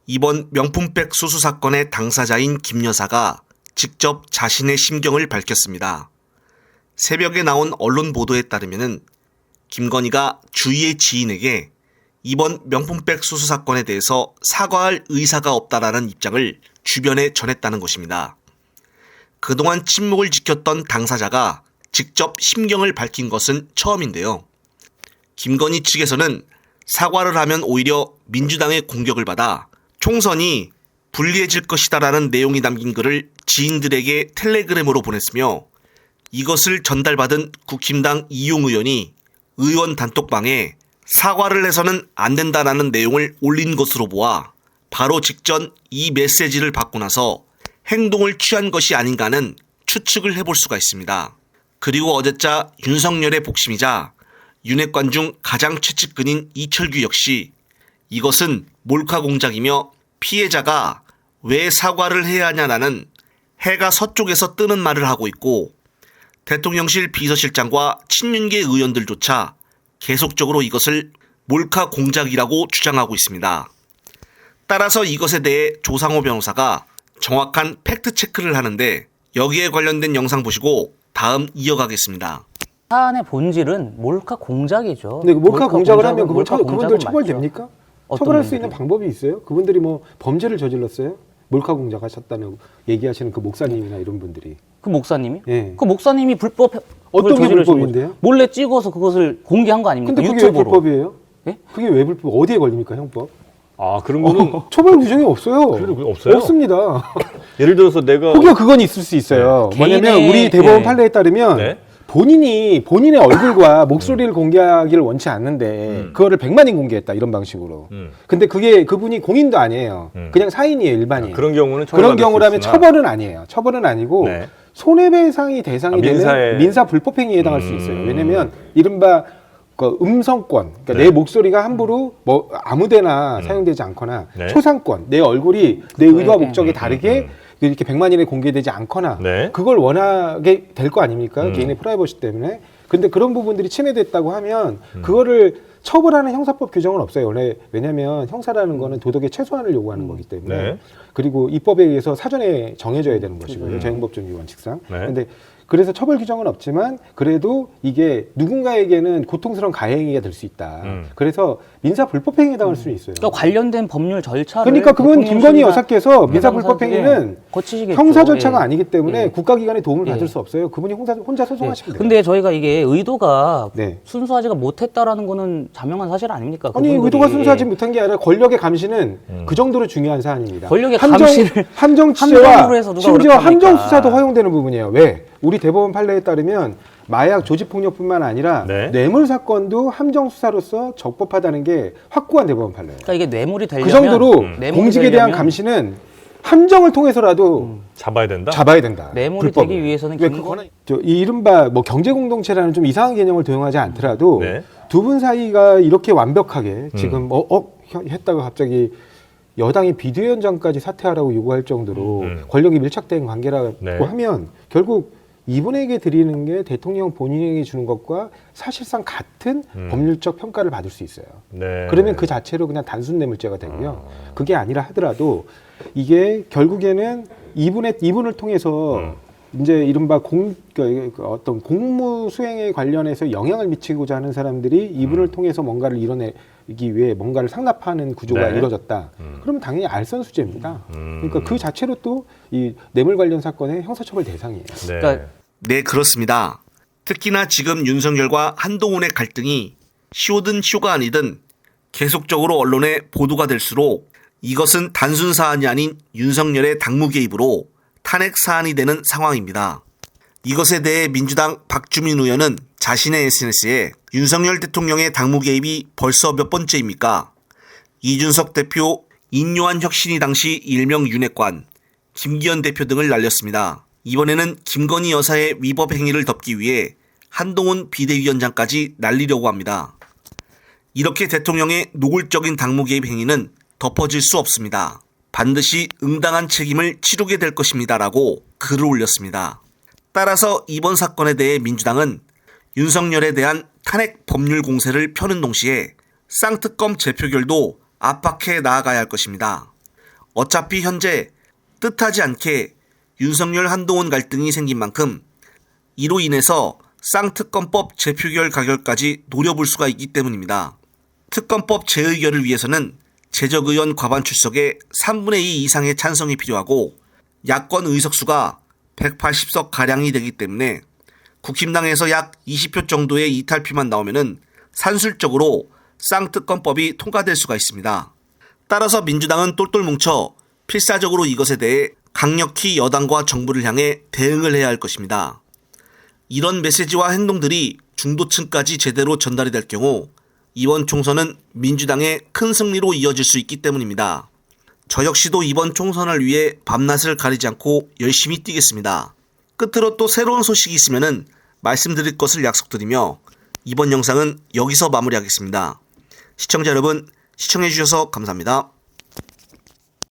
이번 명품백 수수 사건의 당사자인 김 여사가 직접 자신의 심경을 밝혔습니다. 새벽에 나온 언론 보도에 따르면 김건희가 주위의 지인에게 이번 명품백 수수 사건에 대해서 사과할 의사가 없다라는 입장을 주변에 전했다는 것입니다. 그동안 침묵을 지켰던 당사자가 직접 심경을 밝힌 것은 처음인데요. 김건희 측에서는 사과를 하면 오히려 민주당의 공격을 받아 총선이 불리해질 것이다라는 내용이 담긴 글을 지인들에게 텔레그램으로 보냈으며 이것을 전달받은 국힘당 이용 의원이 의원 단톡방에 사과를 해서는 안 된다라는 내용을 올린 것으로 보아 바로 직전 이 메시지를 받고 나서 행동을 취한 것이 아닌가는 추측을 해볼 수가 있습니다. 그리고 어제자 윤석열의 복심이자 윤핵관 중 가장 최측근인 이철규 역시 이것은 몰카 공작이며 피해자가 왜 사과를 해야 하냐라는 해가 서쪽에서 뜨는 말을 하고 있고 대통령실 비서실장과 친윤계 의원들조차 계속적으로 이것을 몰카 공작이라고 주장하고 있습니다. 따라서 이것에 대해 조상호 변호사가 정확한 팩트체크를 하는데 여기에 관련된 영상 보시고 다음 이어가겠습니다. 사안의 본질은 몰카 공작이죠. 근데 몰카 공작을 하면 그분들 맞죠. 처벌됩니까? 처벌할 수 있는 방법이 있어요? 그분들이 뭐 범죄를 저질렀어요? 몰카 공작하셨다는 얘기하시는 그 목사님이나 이런 분들이. 그 목사님이? 예. 그 목사님이 불법 어떤 게 불법인데요? 몰래 찍어서 그것을 공개한 거 아닙니까? 근데 그게 왜 유튜브로. 불법이에요? 예? 그게 왜 불법? 어디에 걸립니까, 형법? 아, 그런 거는 처벌 규정이 없어요. 그래도 없어요? 없습니다. 예를 들어서 내가 혹여 그건 있을 수 있어요. 네. 뭐냐면 개인의- 우리 대법원 예. 판례에 따르면 네. 본인의 얼굴과 목소리를 공개하기를 원치 않는데 그거를 100만인 공개했다 이런 방식으로. 근데 그분이 공인도 아니에요. 그냥 사인이에요, 일반인. 그런 경우는 그런 경우라면 처벌은 아니에요. 처벌은 아니고 네. 손해배상이 대상이 되는 민사 불법행위에 해당할 수 있어요. 왜냐면 이른바 그 음성권, 그러니까 네. 내 목소리가 함부로 뭐 아무데나 사용되지 않거나 네. 초상권, 내 얼굴이 내 의도와 목적이 다르게 이렇게 100만인에 공개되지 않거나 네. 그걸 원하게 될 거 아닙니까? 개인의 프라이버시 때문에. 근데 그런 부분들이 침해됐다고 하면 그거를 처벌하는 형사법 규정은 없어요. 원래 왜냐하면 형사라는 거는 도덕의 최소한을 요구하는 거기 때문에. 네. 그리고 입법에 의해서 사전에 정해져야 되는 것이고요. 재형법정기 원칙상. 네. 근데 그래서 처벌 규정은 없지만 그래도 이게 누군가에게는 고통스러운 가해행위가 될 수 있다. 그래서 민사 불법행위에 해당할 수 있어요. 그러니까 관련된 법률 절차를 그러니까 그건 김건희 여사께서 민사 해당 불법행위는 거치시겠죠. 형사 절차가 예. 아니기 때문에 국가기관의 도움을 예. 받을 수 없어요. 그분이 혼자 소송하시면 돼요. 근데 저희가 이게 의도가 네. 순수하지가 못했다라는 거는 자명한 사실 아닙니까? 아니 그분들이. 의도가 순수하지 못한 게 아니라 권력의 감시는 그 정도로 중요한 사안입니다. 권력의 감시를 함정 취재와 함정으로 해서 누가 심지어 그렇게 합니까? 함정 수사도 허용되는 부분이에요. 왜? 우리 대법원 판례에 따르면 마약 조직폭력뿐만 아니라 네. 뇌물 사건도 함정 수사로서 적법하다는 게 확고한 대법원 판례예요. 그러니까 이게 뇌물이 되려면 그 정도로 뇌물이 공직에 대한 되려면 감시는 함정을 통해서라도 잡아야 된다? 잡아야 된다. 뇌물이 불법을. 되기 위해서는 왜 근거- 그거는 이 이른바 뭐 경제 공동체라는 좀 이상한 개념을 도용하지 않더라도 네. 두 분 사이가 이렇게 완벽하게 지금 했다가 갑자기 여당이 비대위원장까지 사퇴하라고 요구할 정도로 권력이 밀착된 관계라고 네. 하면 결국 이분에게 드리는 게 대통령 본인에게 주는 것과 사실상 같은 법률적 평가를 받을 수 있어요. 네. 그러면 그 자체로 그냥 단순 뇌물죄가 되고요. 그게 아니라 하더라도 이게 결국에는 이분을 통해서 이제 이른바 어떤 공무 수행에 관련해서 영향을 미치고자 하는 사람들이 이분을 통해서 뭔가를 이뤄내기 위해 뭔가를 상납하는 구조가 네. 이루어졌다. 그러면 당연히 알선수재입니다. 그러니까 그 자체로 또 이 뇌물 관련 사건의 형사처벌 대상이에요. 네. 그러니까 네, 그렇습니다. 특히나 지금 윤석열과 한동훈의 갈등이 쇼든 쇼가 아니든 계속적으로 언론에 보도가 될수록 이것은 단순 사안이 아닌 윤석열의 당무 개입으로 탄핵 사안이 되는 상황입니다. 이것에 대해 민주당 박주민 의원은 자신의 SNS에 윤석열 대통령의 당무 개입이 벌써 몇 번째입니까? 이준석 대표, 인요한 혁신이 당시 일명 윤핵관, 김기현 대표 등을 날렸습니다. 이번에는 김건희 여사의 위법 행위를 덮기 위해 한동훈 비대위원장까지 날리려고 합니다. 이렇게 대통령의 노골적인 당무 개입 행위는 덮어질 수 없습니다. 반드시 응당한 책임을 치르게 될 것입니다라고 글을 올렸습니다. 따라서 이번 사건에 대해 민주당은 윤석열에 대한 탄핵 법률 공세를 펴는 동시에 쌍특검 재표결도 압박해 나아가야 할 것입니다. 어차피 현재 뜻하지 않게 윤석열 한동훈 갈등이 생긴 만큼 이로 인해서 쌍특검법 재표결 가결까지 노려볼 수가 있기 때문입니다. 특검법 재의결을 위해서는 재적의원 과반 출석의 3분의 2 이상의 찬성이 필요하고 야권 의석수가 180석 가량이 되기 때문에 국힘당에서 약 20표 정도의 이탈표만 나오면은 산술적으로 쌍특검법이 통과될 수가 있습니다. 따라서 민주당은 똘똘 뭉쳐 필사적으로 이것에 대해 강력히 여당과 정부를 향해 대응을 해야 할 것입니다. 이런 메시지와 행동들이 중도층까지 제대로 전달이 될 경우 이번 총선은 민주당의 큰 승리로 이어질 수 있기 때문입니다. 저 역시도 이번 총선을 위해 밤낮을 가리지 않고 열심히 뛰겠습니다. 끝으로 또 새로운 소식이 있으면 말씀드릴 것을 약속드리며 이번 영상은 여기서 마무리하겠습니다. 시청자 여러분, 시청해주셔서 감사합니다.